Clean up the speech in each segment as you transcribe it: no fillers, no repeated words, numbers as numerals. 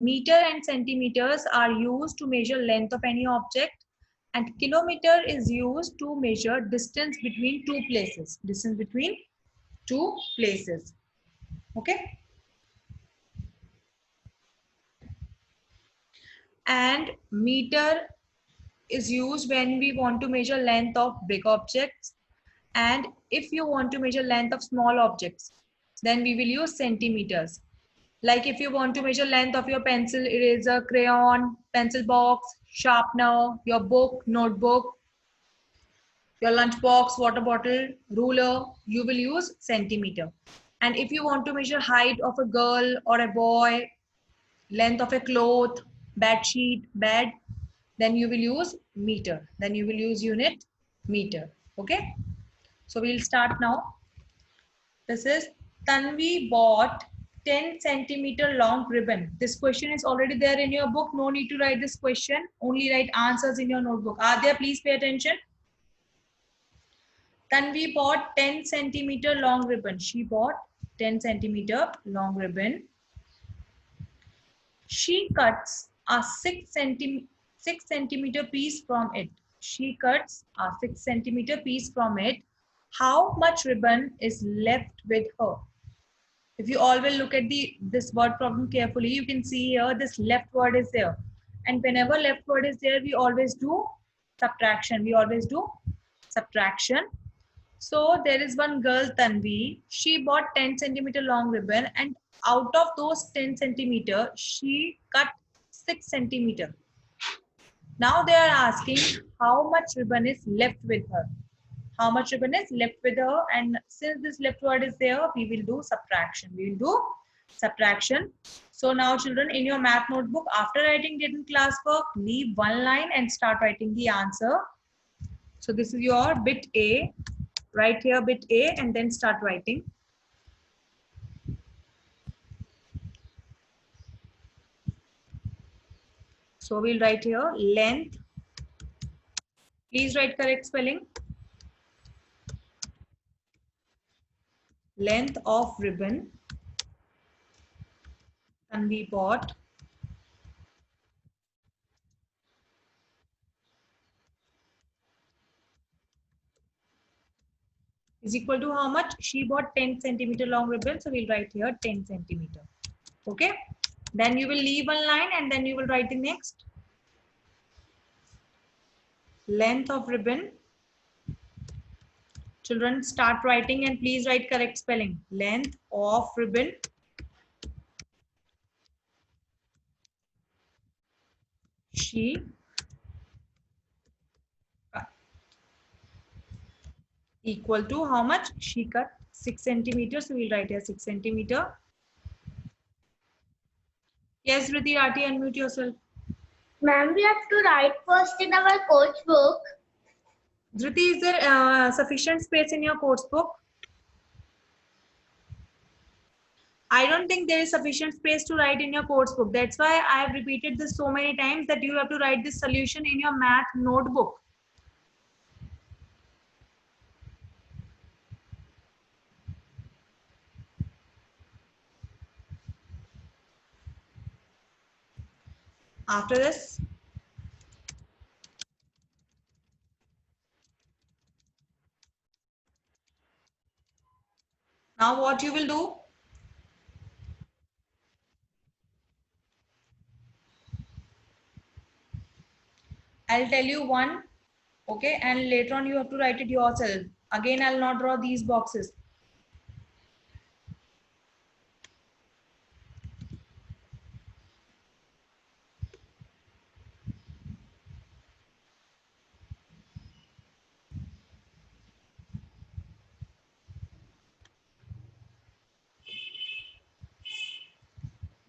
Meter and centimeters are used to measure length of any object, and kilometer is used to measure distance between two places. Distance between two places. Okay. And meter is used when we want to measure length of big objects, and if you want to measure length of small objects, then we will use centimeters. Like if you want to measure length of your pencil, eraser, crayon, pencil box, sharpener, your book, notebook, your lunch box, water bottle, ruler, you will use centimeter. And if you want to measure height of a girl or a boy, length of a cloth, bed sheet, bed, then you will use meter. Then you will use unit meter. Okay. So we'll start now. This is Tanvi bought 10 centimeter long ribbon. This question is already there in your book. No need to write this question. Only write answers in your notebook. Adya, please pay attention. Tanvi bought 10 centimeter long ribbon. She bought 10 centimeter long ribbon. She cuts a 6 centimeter piece from it. She cuts a 6 centimeter piece from it. How much ribbon is left with her? If you all will look at this word problem carefully, you can see here this left word is there. And whenever left word is there, we always do subtraction. We always do subtraction. So there is one girl, Tanvi. She bought 10 centimeter long ribbon, and out of those 10 centimeter, she cut 6 centimeter. Now they are asking how much ribbon is left with her. How much ribbon is left with her, and since this left word is there, we will do subtraction. We will do subtraction. So now children, in your math notebook, after writing written class work, leave one line and start writing the answer. So this is your bit A. Write here bit A and then start writing. So we'll write here length. Please write correct spelling. Length of ribbon can be bought is equal to how much? She bought 10 centimeter long ribbon. So we'll write here 10 centimeter. Okay. Then you will leave one line and then you will write the next. Length of ribbon. Children, start writing and please write correct spelling. Length of ribbon. She cut. Equal to how much? She cut 6 centimeters. So we'll write here 6 centimeter. Yes, Riddhi Rati, unmute yourself. Ma'am, we have to write first in our course book. Dhriti, is there sufficient space in your course book? I don't think there is sufficient space to write in your course book. That's why I have repeated this so many times that you have to write this solution in your math notebook. After this, now what you will do? I'll tell you one, okay, and later on you have to write it yourself. Again, I'll not draw these boxes.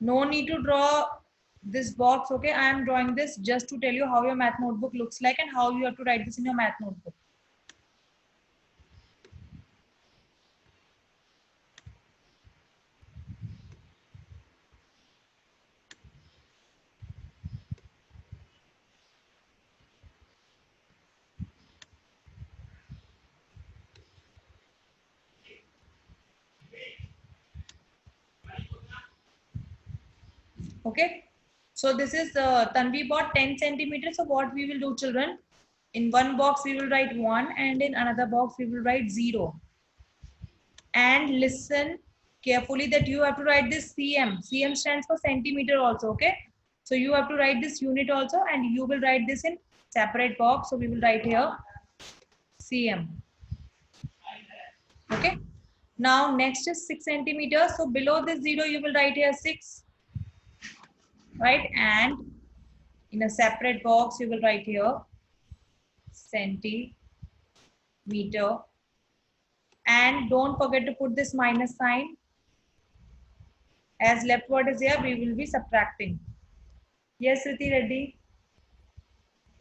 No need to draw this box, okay? I am drawing this just to tell you how your math notebook looks like and how you have to write this in your math notebook. Okay, So this is Tanvi bought 10 centimeters. So what we will do, children? In one box we will write 1 and in another box we will write 0. And listen carefully that you have to write this cm. Cm stands for centimeter also, okay? So you have to write this unit also and you will write this in separate box. So we will write here cm. Okay. Now next is 6 centimeters. So below this 0 you will write here 6, right? And in a separate box you will write here centimeter. And don't forget to put this minus sign. As left word is here, we will be subtracting. Yes, Riti Reddy.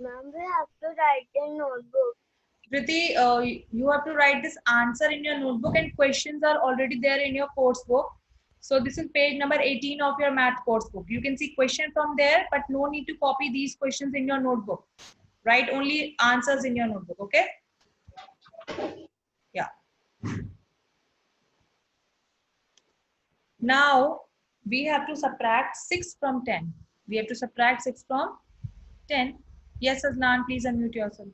Ma'am, we have to write in notebook. Riti, you have to write this answer in your notebook and questions are already there in your course book. So this is page number 18 of your math course book. You can see question from there, but no need to copy these questions in your notebook. Write only answers in your notebook, okay? Yeah. Now, we have to subtract 6 from 10. We have to subtract 6 from 10. Yes, Azlan, please unmute yourself.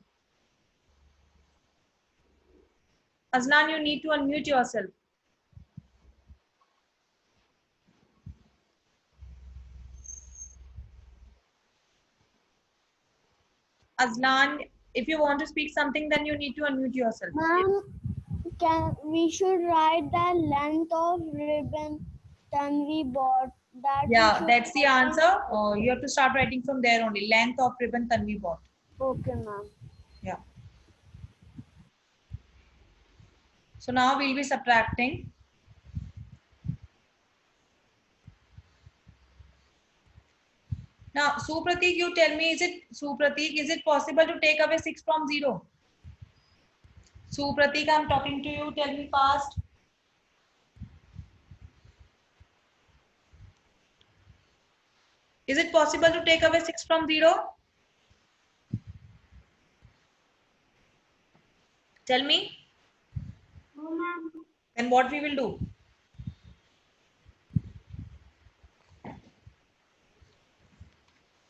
Azlan, you need to unmute yourself. Azlan, if you want to speak something, then you need to unmute yourself. Ma'am, we should write the length of ribbon Tanvi bought. Yeah, that's the answer. You have to start writing from there only. Length of ribbon Tanvi bought. Okay, ma'am. Yeah. So now we'll be subtracting. Now, Supratik, you tell me, is it possible to take away 6 from 0? Supratik, I'm talking to you. Tell me fast. Is it possible to take away 6 from 0? Tell me. No, ma'am. Then what we will do?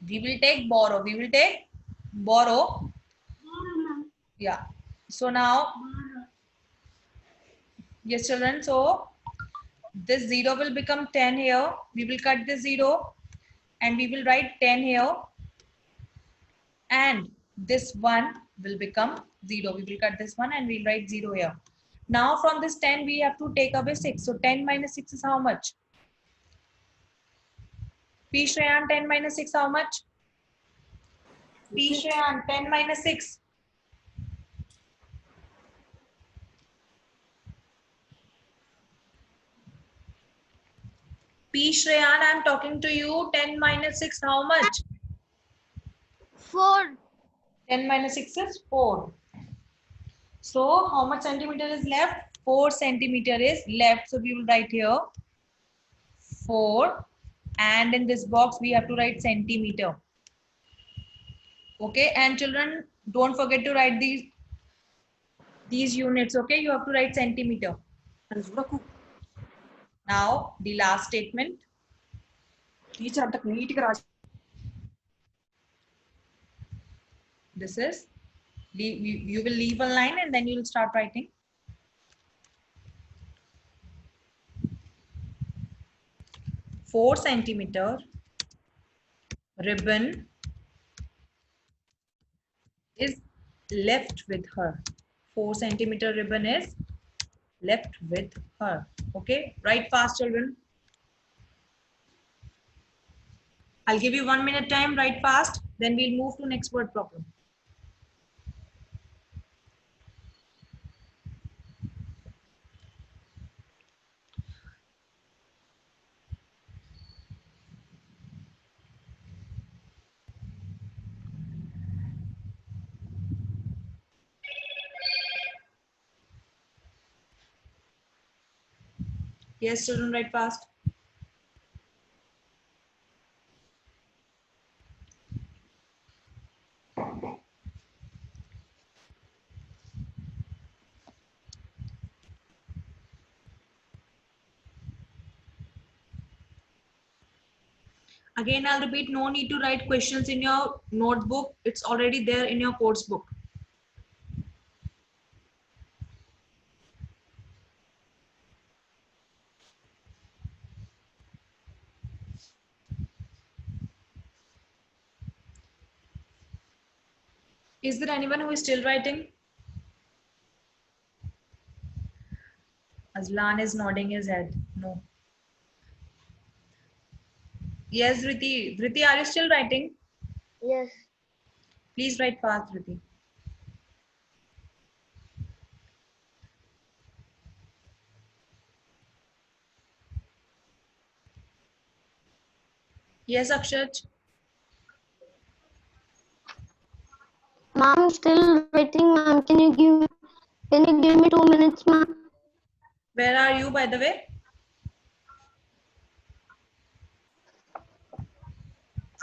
We will take borrow. We will take borrow. Yeah. So now, yes, children. So this 0 will become 10 here. We will cut this 0 and we will write 10 here. And this 1 will become 0. We will cut this 1 and we'll write 0 here. Now from this 10, we have to take away 6. So 10 minus 6 is how much? P Shreyan, 10 minus 6, how much? P Shreyan, 10 minus 6. P Shreyan, I'm talking to you. 10 minus 6, how much? 4. 10 minus 6 is 4. So how much centimeter is left? 4 centimeter is left. So we will write here 4. And in this box, we have to write centimeter. Okay. And children, don't forget to write these units. Okay. You have to write centimeter. Now, the last statement. This is, you will leave a line and then you will start writing. Four centimeter ribbon is left with her. 4 centimeter ribbon is left with her. Okay. Write fast, children. I'll give you 1 minute time. Write fast. Then we'll move to next word problem. Yes, children, write fast. Again, I'll repeat, no need to write questions in your notebook. It's already there in your course book. Is there anyone who is still writing? Azlan is nodding his head. No. Yes, Dhriti. Dhriti, are you still writing? Yes. Please write fast, Dhriti. Yes, Akshat. Ma'am, still waiting, ma'am. Can you give me 2 minutes, ma'am? Where are you, by the way?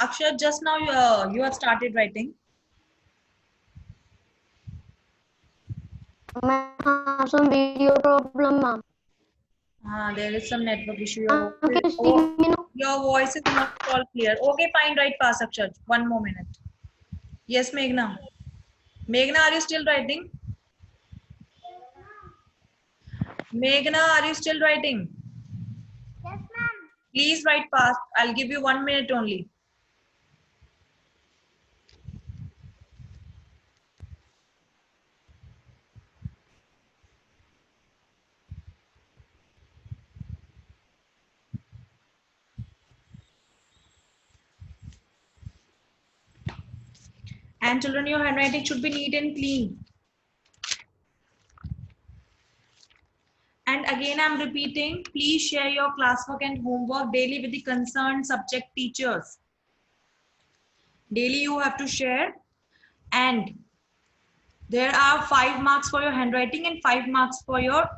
Akshat, just now you have started writing. Ma'am, some video problem, ma'am. There is some network issue. Ma'am, can you see Oh, me now? your voice is not at all clear. Okay, fine, write fast, Akshat. One more minute. Yes, Meghna. Meghna, are you still writing? Meghna, are you still writing? Yes, ma'am. Please write fast. I'll give you 1 minute only. And children, your handwriting should be neat and clean. And again, I'm repeating, please share your classwork and homework daily with the concerned subject teachers. Daily you have to share, and there are 5 marks for your handwriting and 5 marks for your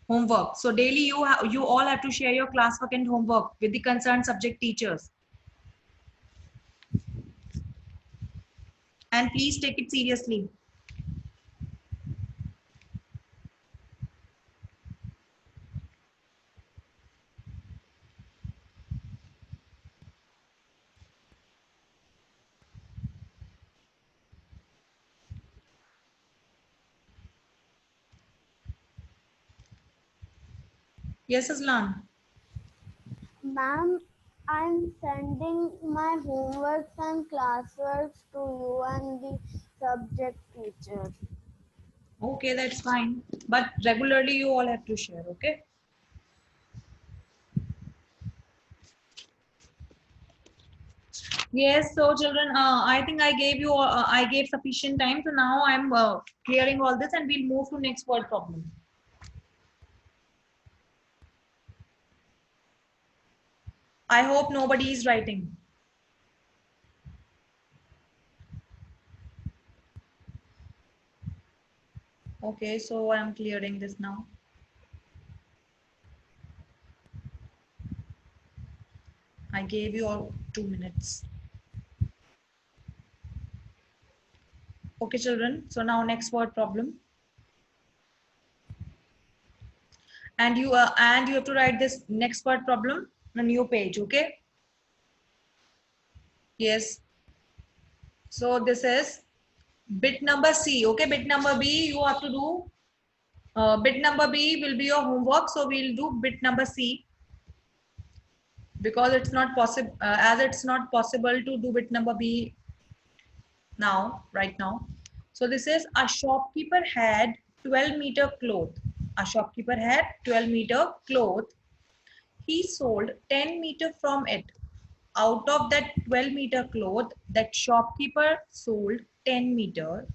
homework. So daily you all have to share your classwork and homework with the concerned subject teachers. And please take it seriously. Yes, Aslan. Ma'am, I'm sending my homeworks and classworks to you and the subject teacher. Okay, that's fine. But regularly you all have to share, okay? Yes, so children, I think I gave sufficient time. So now I'm clearing all this and we'll move to next word problem. I hope nobody is writing. Okay, so I'm clearing this now. I gave you all 2 minutes. Okay, children. So now next word problem. And you have to write this next word problem on a new page, okay? Yes. So this is bit number C, okay? Bit number B, you have to do. Bit number B will be your homework, so we'll do bit number C because it's not possible as it's not possible to do bit number B now, right now. So this is a shopkeeper had 12-meter cloth. A shopkeeper had 12-meter cloth. He sold 10-meter from it. Out of that 12-meter cloth, that shopkeeper sold 10-meter.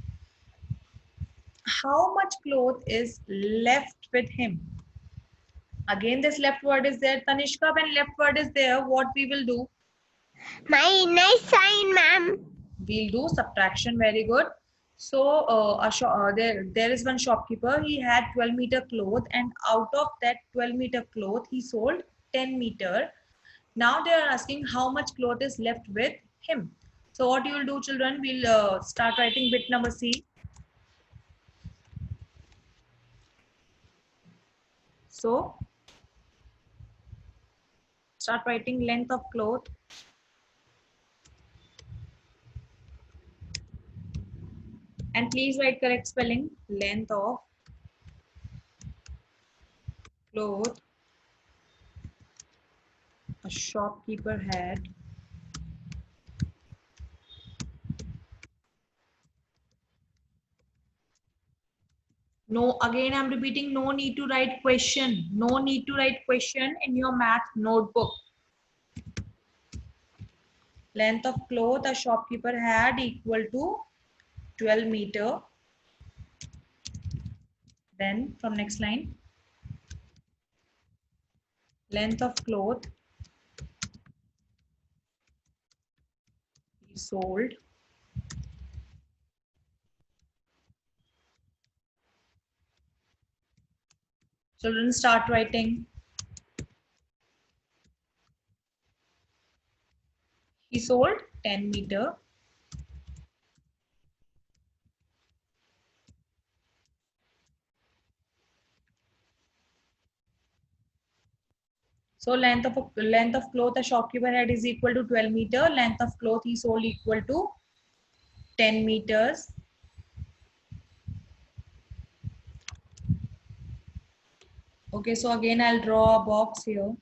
How much cloth is left with him? Again, this left word is there. Tanishka, when left word is there, what we will do? Nice sign, ma'am. We'll do subtraction. Very good. So there is one shopkeeper. He had 12-meter cloth, and out of that 12-meter cloth, he sold 10-meter. Now they are asking how much cloth is left with him. So what you will do, children? We'll start writing bit number C. So Start writing length of cloth. And please write correct spelling. Length of cloth a shopkeeper had. No, again I'm repeating, no need to write question. No need to write question in your math notebook. Length of cloth a shopkeeper had equal to 12 meter. Then from next line, length of cloth he sold children start writing. He sold 10 meter. So length of cloth a shopkeeper had is equal to 12 meter. Length of cloth he sold equal to 10 meters. Okay, so again I'll draw a box here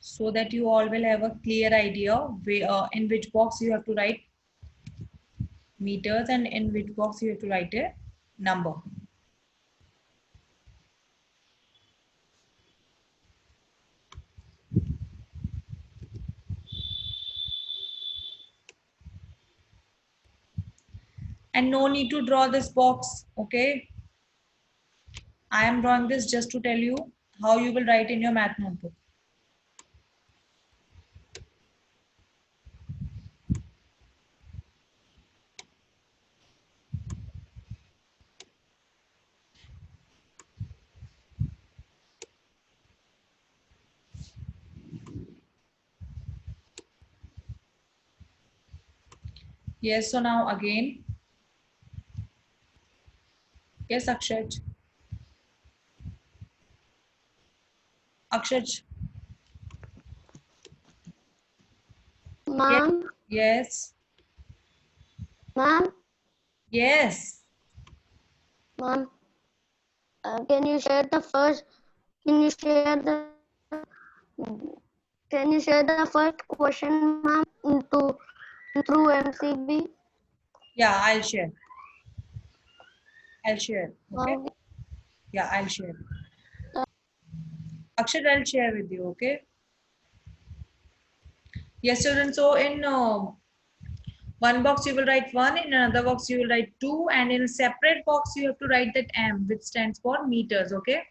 so that you all will have a clear idea where, in which box you have to write meters and in which box you have to write a number. And no need to draw this box, okay? I am drawing this just to tell you how you will write in your math notebook. Yes, so now again. Yes, Akshat. Akshat. Ma'am, Yes. ma'am, Yes. ma'am. Can you share the first? Can you share the? Can you share the first question, ma'am, into through MCB? Yeah, I'll share. I'll share. Okay. Okay. Yeah, I'll share. Akshat, I'll share with you. Okay. Yes, children. So in one box you will write 1, in another box you will write 2, and in a separate box you have to write that M, which stands for meters. Okay.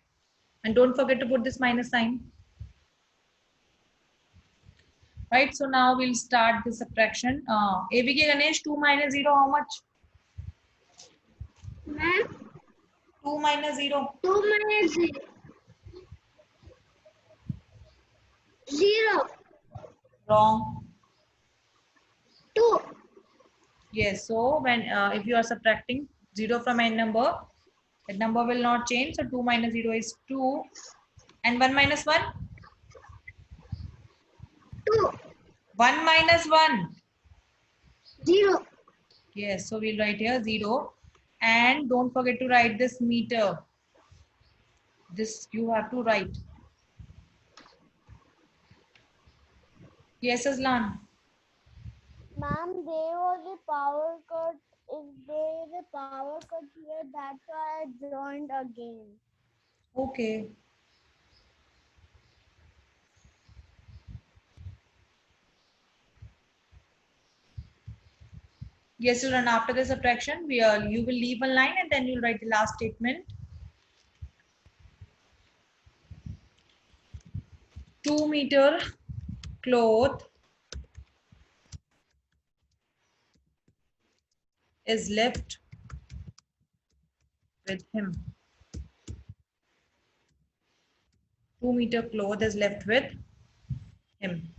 And don't forget to put this minus sign. Right. So now we'll start the subtraction. ABK Ganesh, 2 minus 0, how much? Ma'am, 2 minus 0. 2 minus 0. Wrong. 2. Yes. So when if you are subtracting 0 from n number, that number will not change. So 2 minus 0 is 2. And 1 minus 1? 2. 1 minus 1. 0. Yes. So we'll write here 0. And don't forget to write this meter. This you have to write. Yes, Aslan. Ma'am, there was a power cut. If there is a power cut here, that's why I joined again. Okay. Yes, children, after the subtraction, you will leave one line and then you'll write the last statement. 2 meter cloth is left with him. 2 meter cloth is left with him.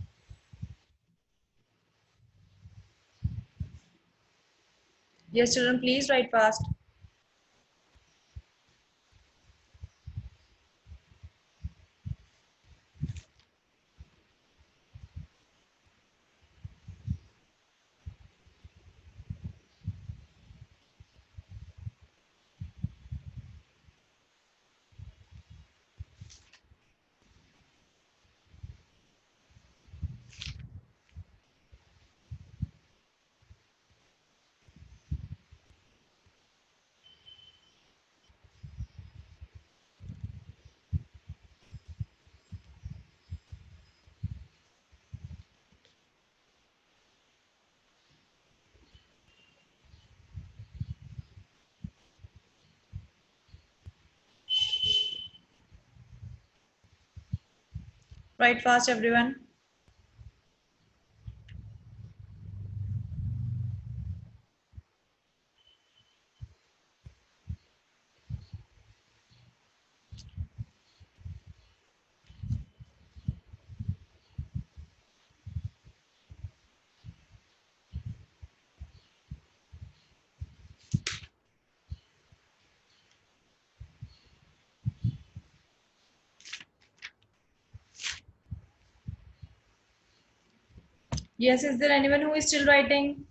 Yes, children, please write fast. Write fast, everyone. Yes, is there anyone who is still writing?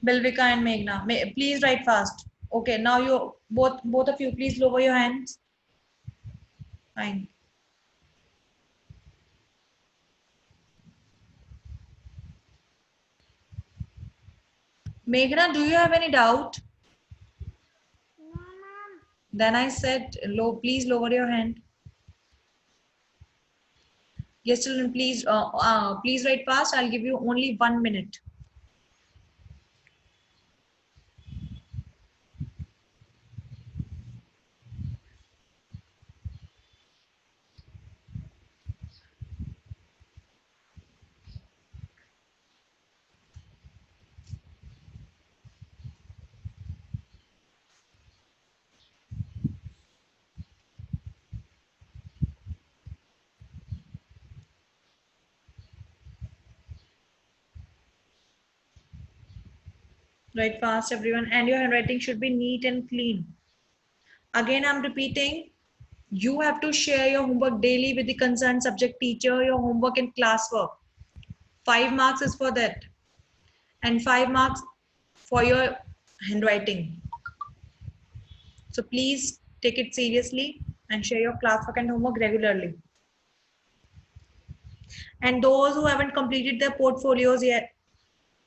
Bilvika and Meghna, please write fast. Okay, now you both of you, please lower your hands. Fine. Meghna, do you have any doubt? No, ma'am. Then I said, please lower your hand. Yes, children, please write fast. I'll give you only 1 minute. Write fast, everyone, and your handwriting should be neat and clean. Again, I'm repeating, you have to share your homework daily with the concerned subject teacher, your homework and classwork. 5 marks is for that, and 5 marks for your handwriting. So please take it seriously and share your classwork and homework regularly. And those who haven't completed their portfolios yet,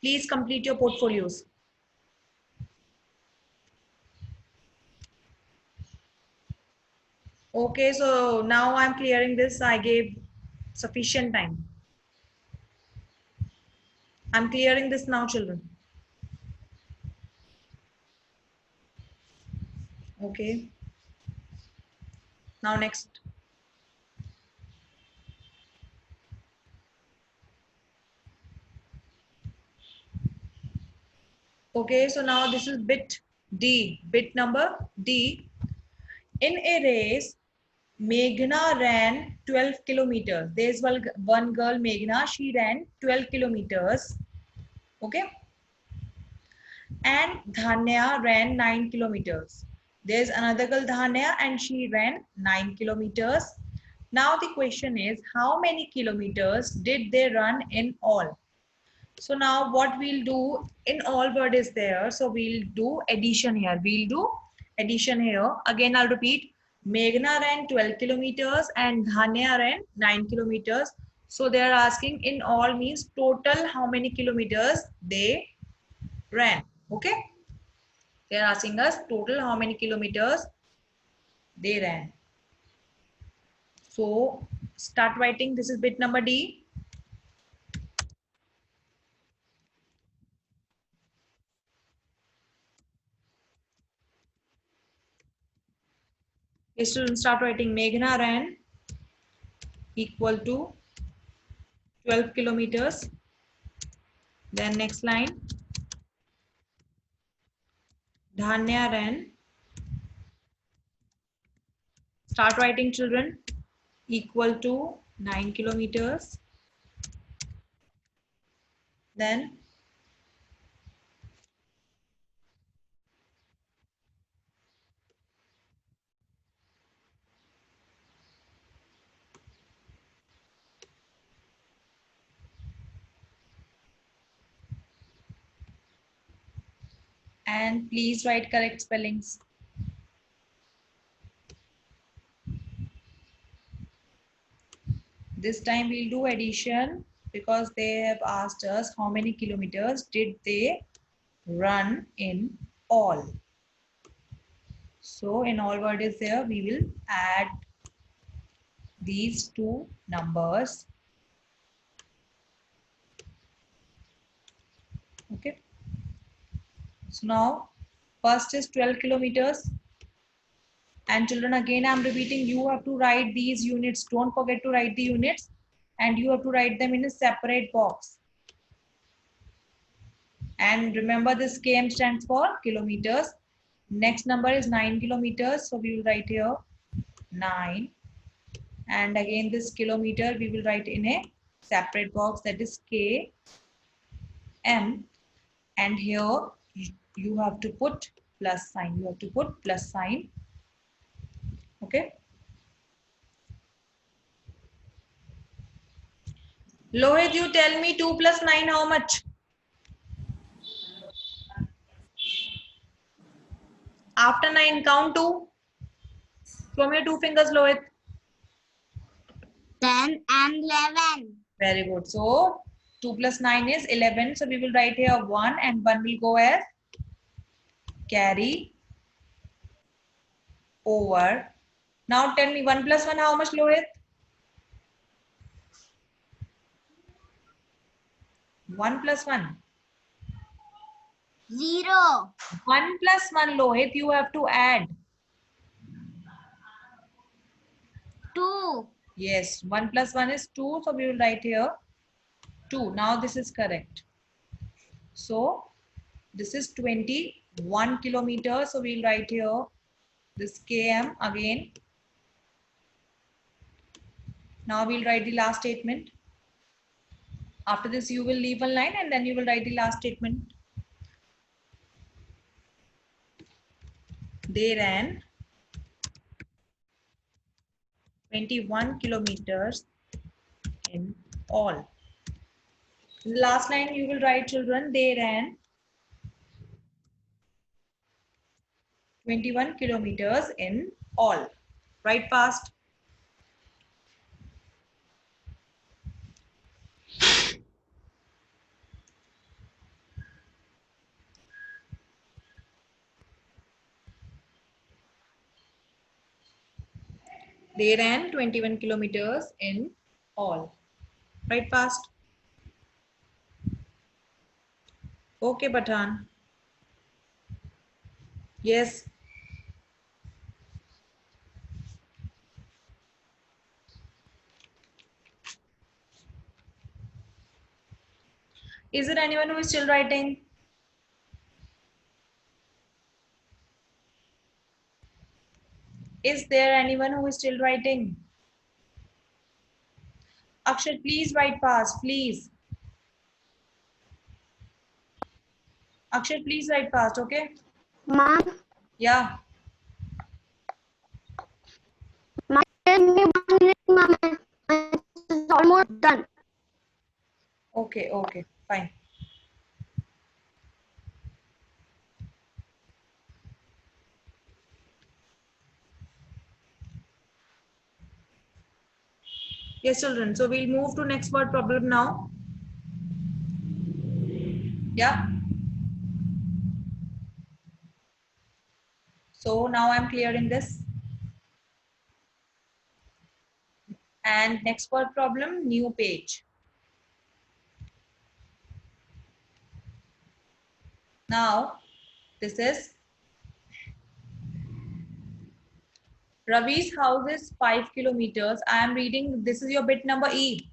please complete your portfolios. Okay, so now I'm clearing this. I gave sufficient time. I'm clearing this now, children. Okay. Now next. Okay, so now this is bit D. Bit number D. In a race, Meghna ran 12 kilometers. There's one girl, Meghna, she ran 12 kilometers. Okay. And Dhanya ran 9 kilometers. There's another girl, Dhanya, and she ran 9 kilometers. Now the question is, how many kilometers did they run in all? So now what we'll do, in all word is there. So we'll do addition here. We'll do addition here. Again, I'll repeat. Meghna ran 12 kilometers and Dhanya ran 9 kilometers. So they are asking in all means total how many kilometers they ran. Okay. They are asking us total how many kilometers they ran. So start writing. This is bit number D. Okay, students, start writing. Meghna ran equal to 12 kilometers. Then next line. Dhanya ran. Start writing, children. Equal to 9 kilometers. Then and please write correct spellings. This time we'll do addition because they have asked us how many kilometers did they run in all. So in all word is there, we will add these two numbers. Okay. So now first is 12 kilometers. And children, again I'm repeating, you have to write these units. Don't forget to write the units, and you have to write them in a separate box. And remember, this km stands for kilometers. Next number is 9 kilometers, so we will write here 9. And again this kilometer we will write in a separate box, that is km. And here you have to put plus sign. You have to put plus sign. Okay. Lohit, you tell me 2 plus 9 how much? After 9, count 2. Show me your 2 fingers, Lohit. 10 and 11. Very good. So 2 plus 9 is 11. So we will write here 1, and 1 will go as carry over. Now tell me 1 plus 1 how much, Lohit? 1 plus 1. 0. 1 plus 1, Lohit, you have to add. 2. Yes, 1 plus 1 is 2. So we will write here 2. Now this is correct. So this is 21 kilometers. So we'll write here this km again. Now we'll write the last statement. After this, you will leave one line and then you will write the last statement. They ran 21 kilometers in all. The last line you will write, children, they ran 21 kilometers in all. Write fast. They ran 21 kilometers in all. Write fast. Okay, Pathan. Yes. Is there anyone who is still writing? Is there anyone who is still writing? Akshat, please write fast, please. Akshat, please write fast, okay? Mom, Yeah. give me 1 minute, Mom. It's almost done. Okay, okay, fine. Yes, children. So we'll move to next word problem now. Yeah. So now I'm clearing this. And next word problem, new page. Now, this is Ravi's house is 5 kilometers. I am reading, this is your bit number E.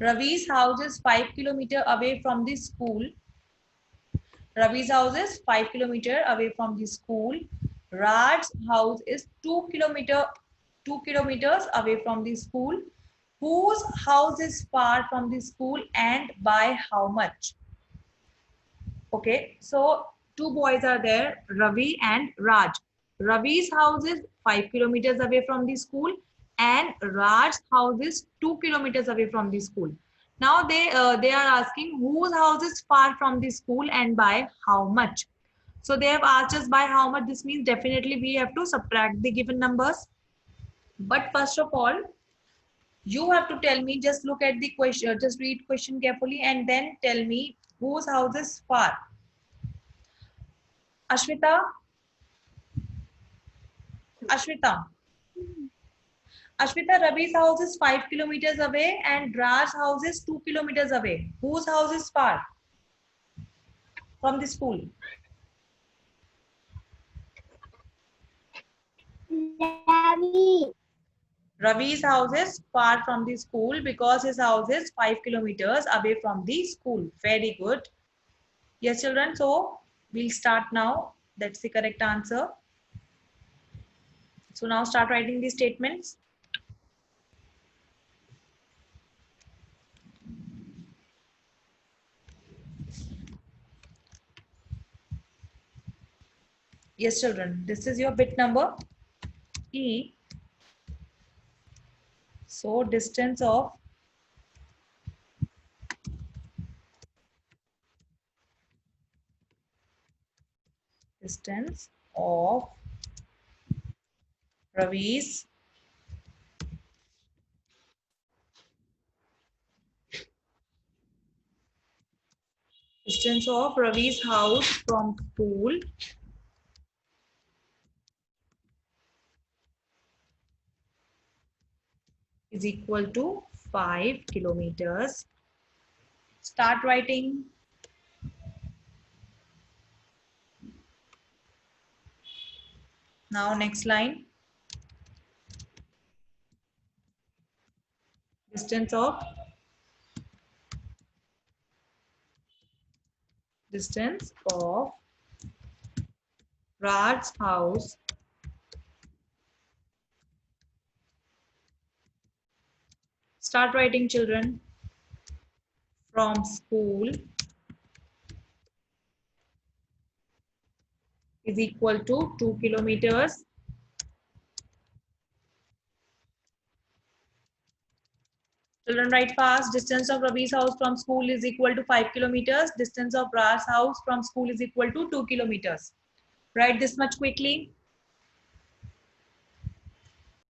Ravi's house is 5 kilometers away from the school. Ravi's house is 5 kilometers away from the school. Raj's house is 2 kilometers away from the school. Whose house is far from the school and by how much? Okay, so two boys are there, Ravi and Raj. Ravi's house is 5 kilometers away from the school and Raj's house is 2 kilometers away from the school. Now they are asking whose house is far from the school and by how much. So they have asked us by how much. This means definitely we have to subtract the given numbers. But first of all, you have to tell me, just look at the question, just read question carefully and then tell me whose house is far. Ashwita, Ashwita, Ravi's house is 5 kilometers away and Raj's house is 2 kilometers away. Whose house is far? from the school? Ravi. Ravi's house is far from the school because his house is 5 kilometers away from the school. Very good. Yes, children. So we'll start now. That's the correct answer. So now start writing these statements. Yes, children. This is your bit number E. So distance of Ravi's house from school is equal to 5 kilometers. Start writing. Now next line. Distance of Raj's house start writing, children, from school is equal to 2 kilometers. Children, write fast. Distance of Ravi's house from school is equal to 5 kilometers. Distance of Raj's house from school is equal to 2 kilometers. Write this much quickly.